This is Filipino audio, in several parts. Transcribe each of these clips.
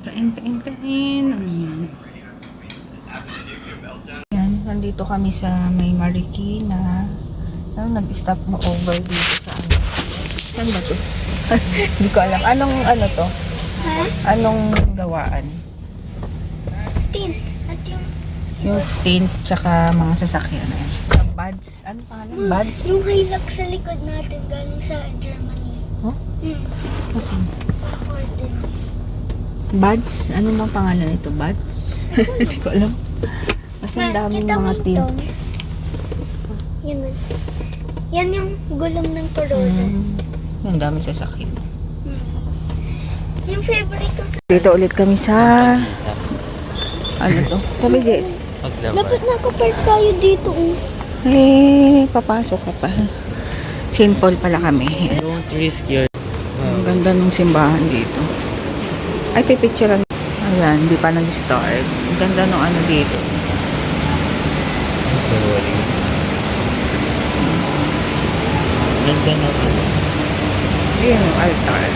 Kain. Ano yan? Yan, nandito kami sa may Marikina. Nag-stop mo over dito sa ano. Saan ba to? Hindi ko alam. Anong ano to? Ha? Anong gawaan? Tint. At Yung tint tsaka mga sasakyan. Sa Buds. Ano pangalan? Buds? yung Hilux sa likod natin galing sa Germany. Huh? Okay. Order. Buds? Ano bang pangalan nito? Buds? Hindi ko alam. Kasi ang daming Kita mo mga yung tint. tones? Yan. Yan yung gulong ng Corolla. Ang daming sasakyan. Yung favorite ko sa... Dito ulit kami sa... Ano to? Tabi di. Dapat nakapark tayo dito. Papasok ka pa. St. Paul pala kami. Don't risk your... Ang ganda ng simbahan dito. Ay, pipicturean. Ayan, hindi pa nag-start. Ang ganda ng ano dito. Sorry. Ganda na ano. Ayan yung altar.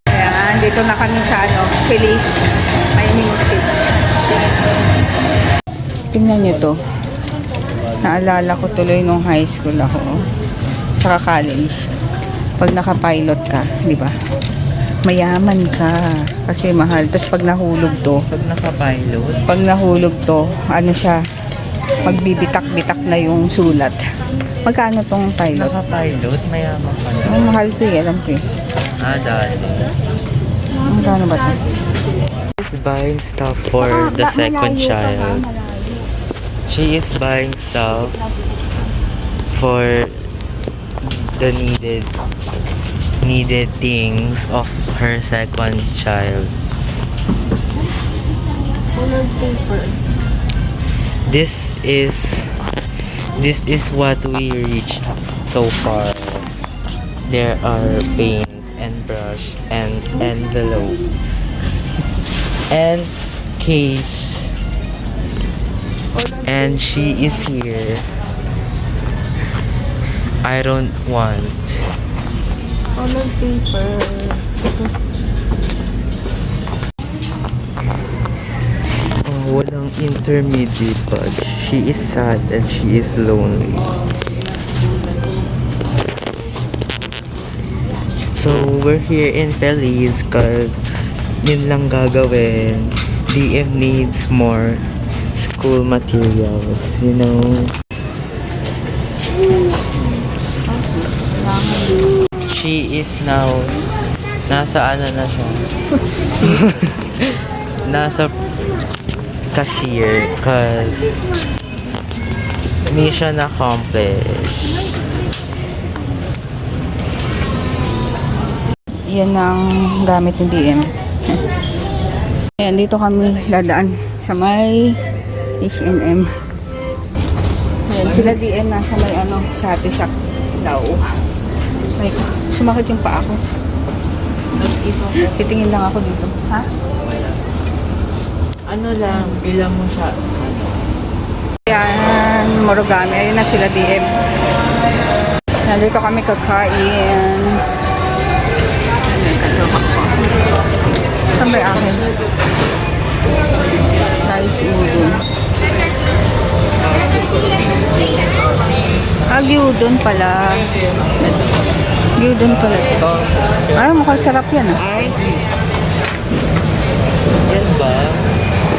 Ayan, dito na kami sa ano, Feliz. Ay, music. Tingnan nyo to. Naalala ko tuloy nung high school ako. Tsaka college. Pag naka-pilot ka, di ba? Mayaman ka. Kasi mahal. Tapos pag nahulog to, Pag naka-pilot, ano siya, magbibitak-bitak na yung sulat. Magkano tong pilot? naka-pilot, mayaman ka na. Ang mahal to eh, alam ko eh. Dati. Magkano ba to? She's buying stuff for the second child. She is buying stuff for the needed things of her second child. Colored paper. This is what we reached so far. There are paints and brush and envelope and case, and she is here. I don't want. Colored paper. Walang intermediate pag. She is sad and she is lonely. So, we're here in Feliz cause yun lang gagawin. DM needs more school materials, you know. She is now nasa ano na siya. Nasa cashier cause mission accomplished. Yan ang gamit ng DM. Ayan, dito kami dadaan sa may H&M. Ayan, sila DM nasa may ano, Shopee shop daw. Ay, sumakit yung paa ko. Titingin lang ako dito. Ha? Ano lang, bilang mo siya. Ayan, Morogami. Ayun na sila DM. Nandito kami kakain. Saan ba yung akin? Rice udon. Gyudon pala. Gyudon pala. Ay, mukhang sarap yan ah. Yan ba?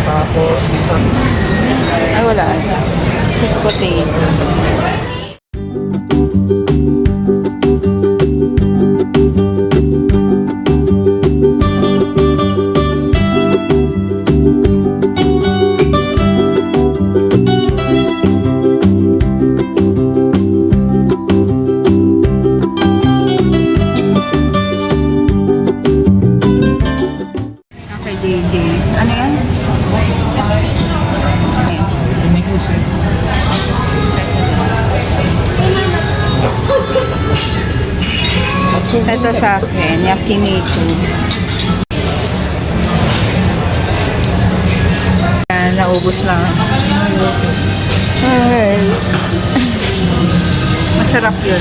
Tapos, Ay, wala. Sweet potato. Okay, JJ. Ano yan? Ito sa akin, yakiniku. Yan, naubos lang. Ay. Masarap yun.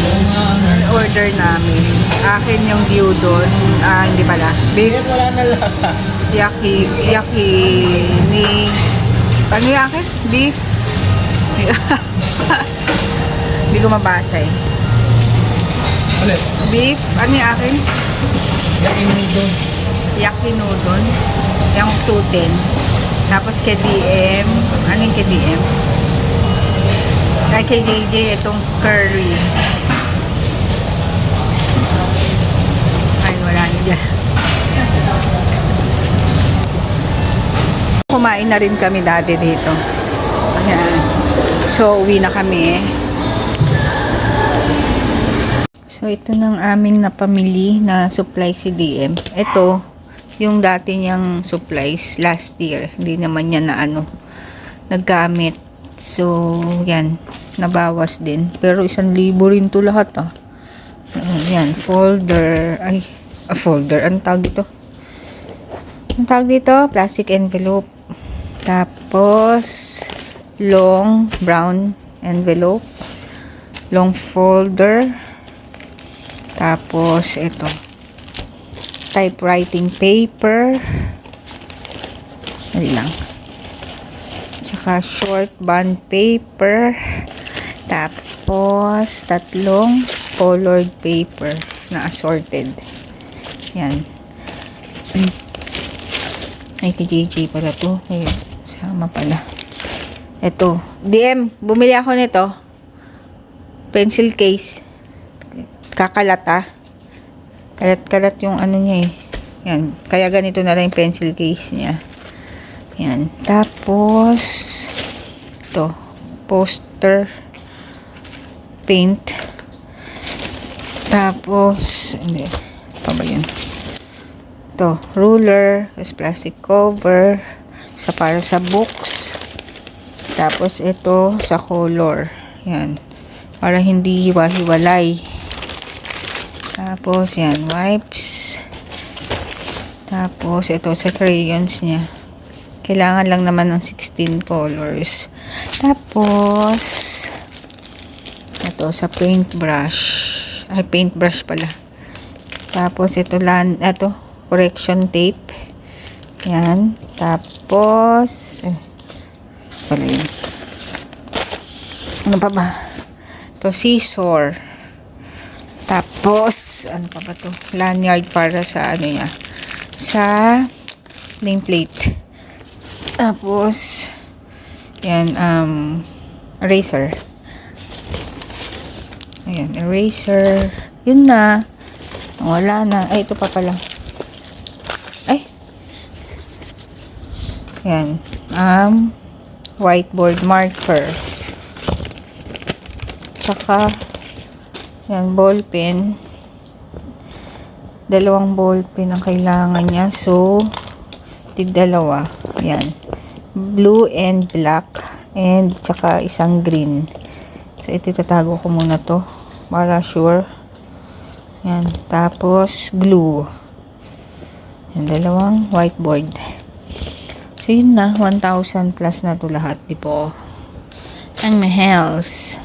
Order namin. Akin yung gyudon. Hindi pala. Beef Wala na lasa. yaki ni... Ano yung akin? Beef? Hindi ko mabasa eh. Ulit. Beef, ano yung akin? Yakin doon. Yakinudon. Yung 210. Tapos kay DM. Ano yung kay DM? Kay JJ, itong curry. Ay, wala na dyan. Kumain na rin kami dati dito. Ayan. So, uwi na kami. So, ito ng aming napamili na supply si DM. Ito, yung dati niyang supplies last year. Hindi naman niya na naggamit. So, yan. Nabawas din. Pero 1,000 rin to lahat yan. Folder. Ay, folder. Anong tawag dito? Anong tawag dito? Plastic envelope. Tapos, long brown envelope. Long folder. Tapos, ito. Typewriting paper. Dali lang. Tsaka short bond paper. Tapos, 3 colored paper na assorted. Yan. Ay, kay JJ pala to. Ay, sama pala. Ito. DM, bumili ako nito. Pencil case. Kakalat Kalat-kalat yung niya eh. Yan. Kaya ganito na lang yung pencil case niya. Yan. Tapos, ito. Poster. Paint. Tapos, hindi. Pa ba yun? Ito. Ruler. Tapos plastic cover. Para sa books. Tapos, ito sa color. Yan. Para hindi hiwa-hiwalay. Tapos, yan, wipes. Tapos, ito sa crayons niya. Kailangan lang naman ng 16 colors. Tapos, ito sa paintbrush. Ay, paintbrush pala. Tapos, ito, correction tape. Yan. Tapos, wala yun. Ano pa ba? Ito, scissor. Tapos, ano pa ba to? Lanyard para sa niya. Sa nameplate. Tapos, yan, eraser. Ayan, eraser. Yun na. Wala na. Ay, ito pa pala. Ay. Yan. Whiteboard marker. Tsaka, yan, ball pen. 2 ball pen ang kailangan niya. So, tig-2. Yan. Blue and black. And, tsaka isang green. So, ito itatago ko muna to. Para sure. Yan. Tapos, glue. Yan, 2 whiteboard. So, yun na. 1,000 plus na to lahat. Di po. Ang mahals.